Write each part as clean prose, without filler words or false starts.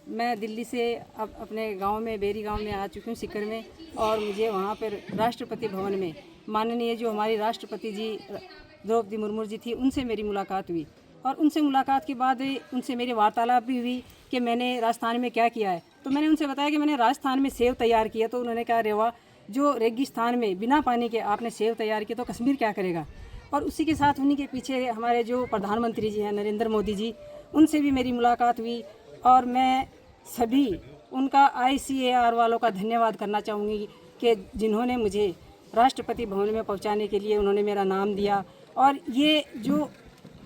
मैं दिल्ली से अब अपने गांव में बेरी गांव में आ चुकी हूँ सीकर में, और मुझे वहाँ पर राष्ट्रपति भवन में माननीय जो हमारी राष्ट्रपति जी द्रौपदी मुर्मू जी थी, उनसे मेरी मुलाकात हुई। और उनसे मुलाकात के बाद उनसे मेरी वार्तालाप भी हुई कि मैंने राजस्थान में क्या किया है। तो मैंने उनसे बताया कि मैंने राजस्थान में सेब तैयार किया। तो उन्होंने कहा, रेवा, जो रेगिस्तान में बिना पानी के आपने सेब तैयार किया तो कश्मीर क्या करेगा। और उसी के साथ उन्हीं के पीछे हमारे जो प्रधानमंत्री जी हैं नरेंद्र मोदी जी, उनसे भी मेरी मुलाकात हुई। और मैं सभी उनका ICAR वालों का धन्यवाद करना चाहूँगी कि जिन्होंने मुझे राष्ट्रपति भवन में पहुँचाने के लिए उन्होंने मेरा नाम दिया। और ये जो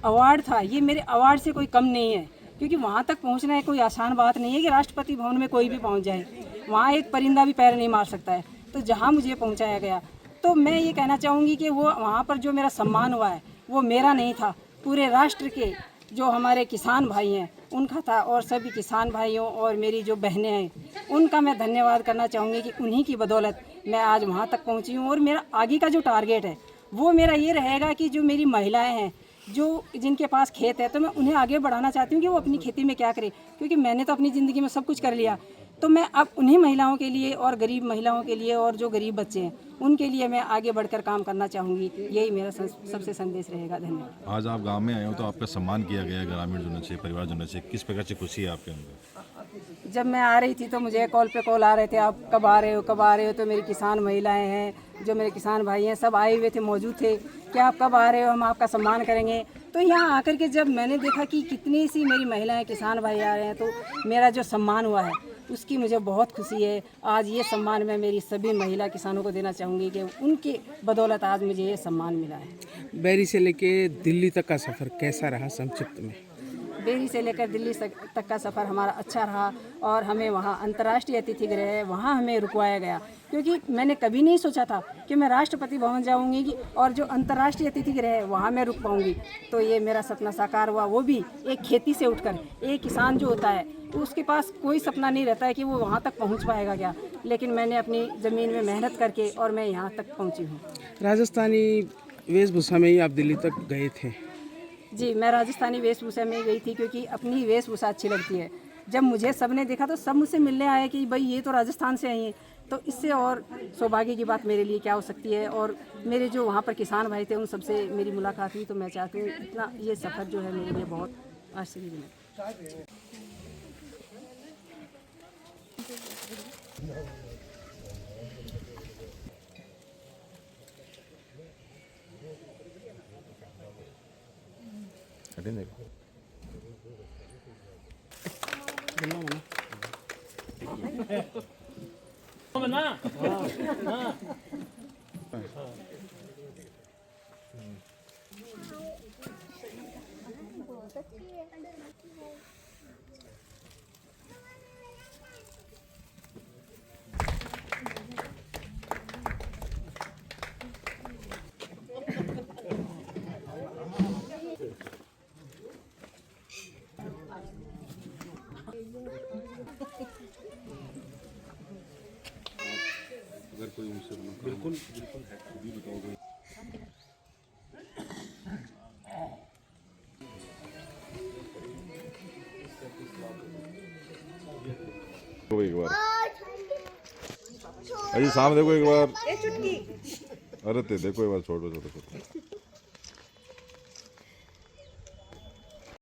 अवार्ड था, ये मेरे अवार्ड से कोई कम नहीं है, क्योंकि वहाँ तक पहुँचना है कोई आसान बात नहीं है कि राष्ट्रपति भवन में कोई भी पहुँच जाए। वहाँ एक परिंदा भी पैर नहीं मार सकता है। तो जहाँ मुझे पहुँचाया गया, तो मैं ये कहना चाहूँगी कि वो वहाँ पर जो मेरा सम्मान हुआ है वो मेरा नहीं था, पूरे राष्ट्र के जो हमारे किसान भाई हैं उनका था। और सभी किसान भाइयों और मेरी जो बहनें हैं उनका मैं धन्यवाद करना चाहूँगी कि उन्हीं की बदौलत मैं आज वहाँ तक पहुँची हूँ। और मेरा आगे का जो टारगेट है वो मेरा ये रहेगा कि जो मेरी महिलाएं हैं, जो जिनके पास खेत है, तो मैं उन्हें आगे बढ़ाना चाहती हूँ कि वो अपनी खेती में क्या करें, क्योंकि मैंने तो अपनी ज़िंदगी में सब कुछ कर लिया। तो मैं अब उन्हीं महिलाओं के लिए और गरीब महिलाओं के लिए और जो गरीब बच्चे हैं उनके लिए मैं आगे बढ़कर काम करना चाहूँगी। यही मेरा सबसे संदेश रहेगा। धन्यवाद। आज आप गांव में आए हो तो आपका सम्मान किया गया है ग्रामीण जनों से, परिवार जनों से, किस प्रकार से खुशी है आपके अंदर? जब मैं आ रही थी तो मुझे कॉल पे कॉल आ रहे थे, आप कब आ रहे हो, कब आ रहे हो। तो मेरी किसान महिलाएं हैं, जो मेरे किसान भाई हैं, सब आए हुए थे, मौजूद थे कि आप कब आ रहे हो, हम आपका सम्मान करेंगे। तो यहाँ आकर के जब मैंने देखा कि कितनी सी मेरी महिलाएं, किसान भाई आ रहे हैं, तो मेरा जो सम्मान हुआ है उसकी मुझे बहुत खुशी है। आज ये सम्मान मैं मेरी सभी महिला किसानों को देना चाहूँगी कि उनकी बदौलत आज मुझे ये सम्मान मिला है। बैरी से लेके दिल्ली तक का सफ़र कैसा रहा संक्षिप्त में? बेरी से लेकर दिल्ली तक का सफ़र हमारा अच्छा रहा। और हमें वहाँ अंतर्राष्ट्रीय अतिथि गृह है, वहाँ हमें रुकवाया गया, क्योंकि मैंने कभी नहीं सोचा था कि मैं राष्ट्रपति भवन जाऊँगी और जो अंतर्राष्ट्रीय अतिथि गृह है वहाँ मैं रुक पाऊँगी। तो ये मेरा सपना साकार हुआ, वो भी एक खेती से उठकर। एक किसान जो होता है तो उसके पास कोई सपना नहीं रहता है कि वो वहाँ तक पहुँच पाएगा क्या, लेकिन मैंने अपनी ज़मीन में मेहनत करके और मैं यहाँ तक पहुँची हूँ। राजस्थानी वेशभूषा में ही आप दिल्ली तक गए थे? जी, मैं राजस्थानी वेशभूषा में गई थी, क्योंकि अपनी वेशभूषा अच्छी लगती है। जब मुझे सबने देखा तो सब मुझसे मिलने आए कि भाई ये तो राजस्थान से आई हैं। तो इससे और सौभाग्य की बात मेरे लिए क्या हो सकती है। और मेरे जो वहाँ पर किसान भाई थे उन सबसे मेरी मुलाकात हुई। तो मैं चाहती हूँ इतना ये सफ़र जो है मेरे लिए बहुत आश्चर्यजनक। अगर कोई उनसे बिल्कुल बिल्कुल भी बताओगे। एक बार अजी सामने देखो एक बार, अरे ते देखो एक बार, छोटो छोटो छोटो